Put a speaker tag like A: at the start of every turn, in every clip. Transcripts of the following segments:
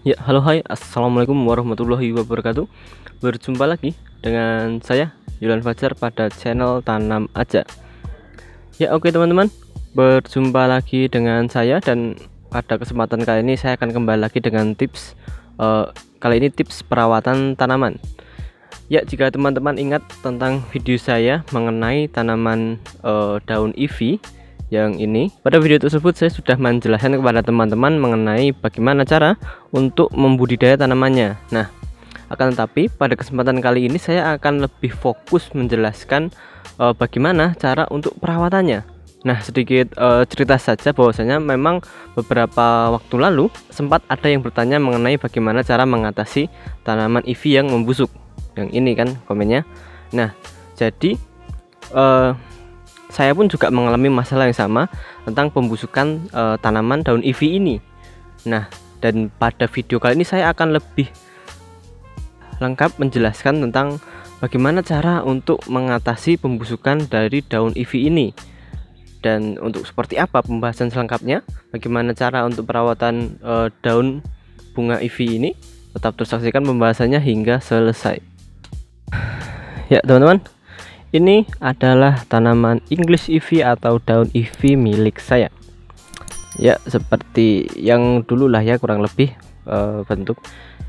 A: Ya, halo hai, assalamualaikum warahmatullahi wabarakatuh. Berjumpa lagi dengan saya Yulan Fajar pada channel Tanam Aja. Ya, oke teman-teman, berjumpa lagi dengan saya dan pada kesempatan kali ini saya akan kembali lagi dengan tips. Kali ini tips perawatan tanaman. Ya, jika teman-teman ingat tentang video saya mengenai tanaman daun ivy yang ini, pada video tersebut saya sudah menjelaskan kepada teman-teman mengenai bagaimana cara untuk membudidaya tanamannya. Nah, akan tetapi pada kesempatan kali ini saya akan lebih fokus menjelaskan bagaimana cara untuk perawatannya. Nah, sedikit cerita saja bahwasanya memang beberapa waktu lalu sempat ada yang bertanya mengenai bagaimana cara mengatasi tanaman ivy yang membusuk. Yang ini kan komennya. Nah, jadi saya pun juga mengalami masalah yang sama tentang pembusukan tanaman daun ivy ini. Nah, dan pada video kali ini saya akan lebih lengkap menjelaskan tentang bagaimana cara untuk mengatasi pembusukan dari daun ivy ini. Dan untuk seperti apa pembahasan selengkapnya, bagaimana cara untuk perawatan daun bunga ivy ini, tetap terus saksikan pembahasannya hingga selesai. Ya, teman-teman. Ini adalah tanaman English ivy atau daun ivy milik saya. Ya, seperti yang dulu lah ya, kurang lebih bentuk.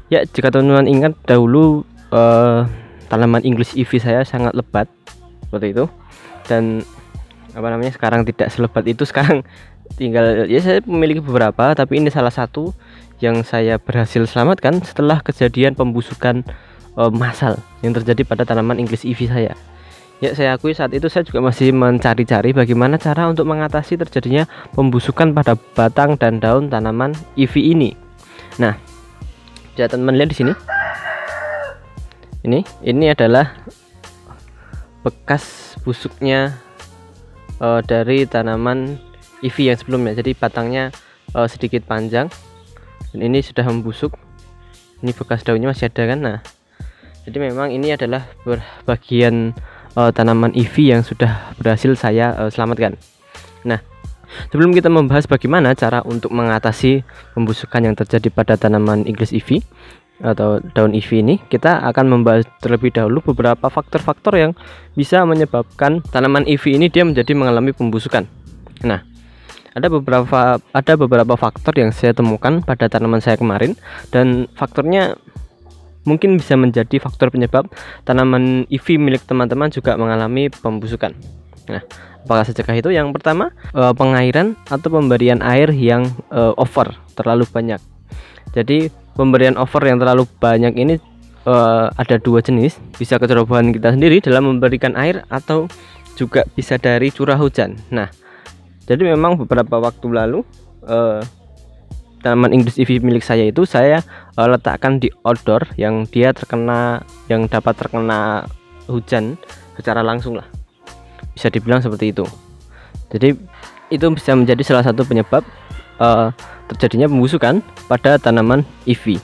A: Ya, jika teman-teman ingat dahulu tanaman English ivy saya sangat lebat seperti itu. Dan sekarang tidak selebat itu. Sekarang tinggal ya, saya memiliki beberapa, tapi ini salah satu yang saya berhasil selamatkan setelah kejadian pembusukan massal yang terjadi pada tanaman English ivy saya. Ya, saya akui saat itu saya juga masih mencari-cari bagaimana cara untuk mengatasi terjadinya pembusukan pada batang dan daun tanaman ivy ini. Nah, bisa teman-teman lihat di sini. Ini adalah bekas busuknya dari tanaman ivy yang sebelumnya. Jadi batangnya sedikit panjang dan ini sudah membusuk. Ini bekas daunnya masih ada kan. Nah, jadi memang ini adalah bagian tanaman ivy yang sudah berhasil saya selamatkan. Nah, sebelum kita membahas bagaimana cara untuk mengatasi pembusukan yang terjadi pada tanaman English ivy atau daun ivy ini, kita akan membahas terlebih dahulu beberapa faktor-faktor yang bisa menyebabkan tanaman ivy ini dia menjadi mengalami pembusukan. Nah, ada beberapa faktor yang saya temukan pada tanaman saya kemarin, dan faktornya mungkin bisa menjadi faktor penyebab tanaman ivy milik teman-teman juga mengalami pembusukan. Nah, apakah sajakah itu? Yang pertama, pengairan atau pemberian air yang over, terlalu banyak. Jadi pemberian over yang terlalu banyak ini ada dua jenis, bisa kecerobohan kita sendiri dalam memberikan air atau juga bisa dari curah hujan. Nah, jadi memang beberapa waktu lalu tanaman English ivy milik saya itu saya letakkan di outdoor yang dapat terkena hujan secara langsung lah, bisa dibilang seperti itu. Jadi itu bisa menjadi salah satu penyebab terjadinya pembusukan pada tanaman ivy.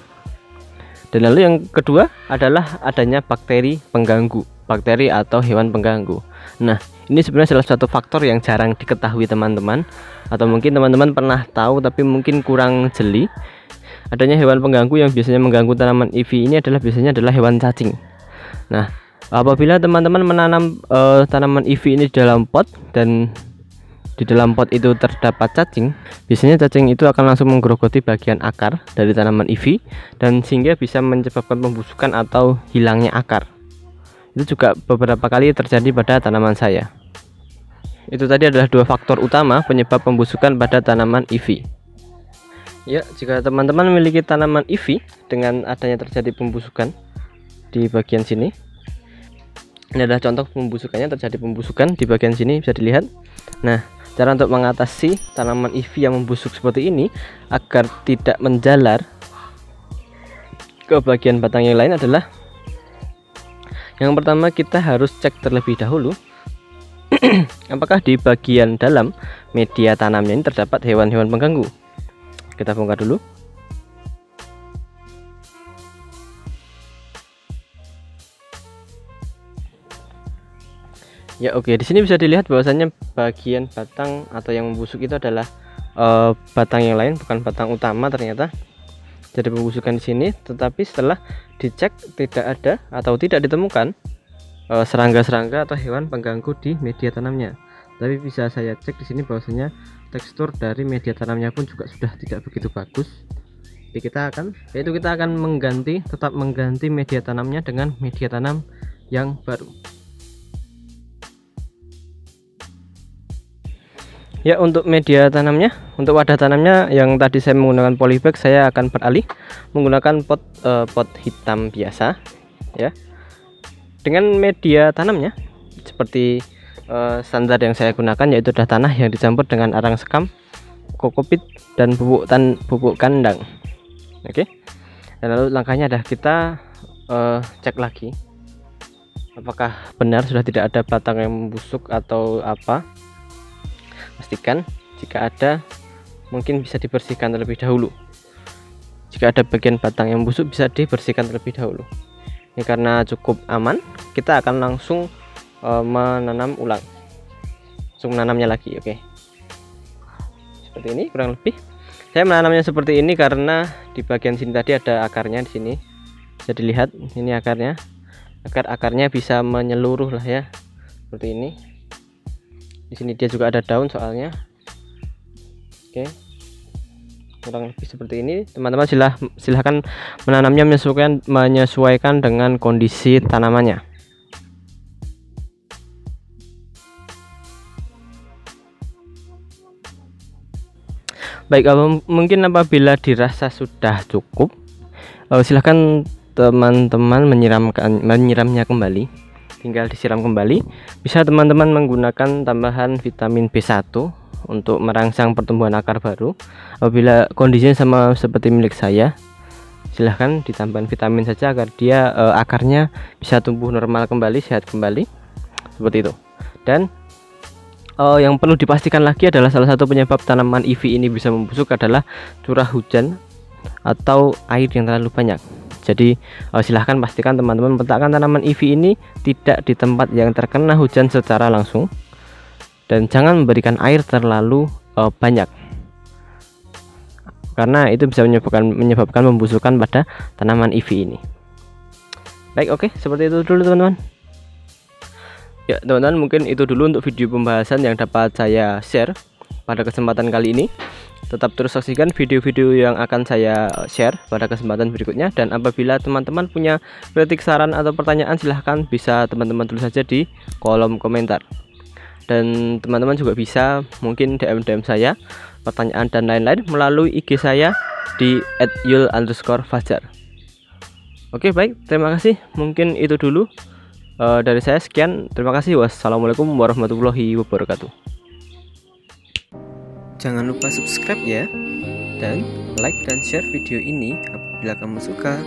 A: Dan lalu yang kedua adalah adanya bakteri pengganggu, bakteri atau hewan pengganggu. Nah, ini sebenarnya salah satu faktor yang jarang diketahui teman-teman, atau mungkin teman-teman pernah tahu tapi mungkin kurang jeli. Adanya hewan pengganggu yang biasanya mengganggu tanaman ivy ini biasanya adalah hewan cacing. Nah, apabila teman-teman menanam tanaman ivy ini di dalam pot dan di dalam pot itu terdapat cacing, biasanya cacing itu akan langsung menggerogoti bagian akar dari tanaman ivy dan sehingga bisa menyebabkan pembusukan atau hilangnya akar. Itu juga beberapa kali terjadi pada tanaman saya. Itu tadi adalah dua faktor utama penyebab pembusukan pada tanaman ivy. Ya, jika teman-teman memiliki tanaman ivy dengan adanya terjadi pembusukan di bagian sini, ini adalah contoh pembusukannya, terjadi pembusukan di bagian sini bisa dilihat. Nah, cara untuk mengatasi tanaman ivy yang membusuk seperti ini agar tidak menjalar ke bagian batang yang lain adalah, yang pertama kita harus cek terlebih dahulu apakah di bagian dalam media tanamnya ini terdapat hewan-hewan pengganggu. Kita bongkar dulu. Ya, oke, di sini bisa dilihat bahwasannya bagian batang atau yang membusuk itu adalah batang yang lain, bukan batang utama ternyata. jadi pembusukan di sini, tetapi setelah dicek tidak ada atau tidak ditemukan serangga-serangga atau hewan pengganggu di media tanamnya. Tapi bisa saya cek di sini bahwasanya tekstur dari media tanamnya pun juga sudah tidak begitu bagus. Jadi kita akan tetap mengganti media tanamnya dengan media tanam yang baru. Ya, untuk media tanamnya, untuk wadah tanamnya yang tadi saya menggunakan polybag, saya akan beralih menggunakan pot hitam biasa ya. Dengan media tanamnya seperti standar yang saya gunakan, yaitu adalah tanah yang dicampur dengan arang sekam, kokopit, dan pupuk kandang. Oke. Dan lalu langkahnya adalah kita cek lagi apakah benar sudah tidak ada batang yang membusuk atau apa. Pastikan jika ada, mungkin bisa dibersihkan terlebih dahulu. Jika ada bagian batang yang busuk, bisa dibersihkan terlebih dahulu. Ini karena cukup aman, kita akan langsung menanam ulang, langsung menanamnya lagi. Oke, seperti ini kurang lebih. Saya menanamnya seperti ini karena di bagian sini tadi ada akarnya. Di sini bisa dilihat, ini akarnya, agar akarnya bisa menyeluruh lah ya, seperti ini. Di sini dia juga ada daun soalnya. Oke, kurang lebih seperti ini. Teman-teman silahkan menanamnya menyesuaikan dengan kondisi tanamannya. Baik, mungkin apabila dirasa sudah cukup, silahkan teman-teman menyiramnya kembali. Tinggal disiram kembali. Bisa teman-teman menggunakan tambahan vitamin B1 untuk merangsang pertumbuhan akar baru. Apabila kondisinya sama seperti milik saya, silahkan ditambahkan vitamin saja agar dia akarnya bisa tumbuh normal kembali, sehat kembali, seperti itu. Dan yang perlu dipastikan lagi adalah salah satu penyebab tanaman ivy ini bisa membusuk adalah curah hujan atau air yang terlalu banyak. Jadi silahkan pastikan teman-teman meletakkan tanaman ivy ini tidak di tempat yang terkena hujan secara langsung, dan jangan memberikan air terlalu banyak, karena itu bisa menyebabkan pembusukan pada tanaman ivy ini. Baik, oke, seperti itu dulu teman-teman. Ya teman-teman, mungkin itu dulu untuk video pembahasan yang dapat saya share pada kesempatan kali ini. Tetap terus saksikan video-video yang akan saya share pada kesempatan berikutnya. Dan apabila teman-teman punya kritik, saran, atau pertanyaan, silahkan bisa teman-teman tulis saja di kolom komentar. Dan teman-teman juga bisa mungkin DM saya pertanyaan dan lain-lain melalui IG saya di @yul_fajar. Oke, baik, terima kasih. Mungkin itu dulu dari saya. Sekian, terima kasih. Wassalamualaikum warahmatullahi wabarakatuh. Jangan lupa subscribe ya, dan like dan share video ini apabila kamu suka.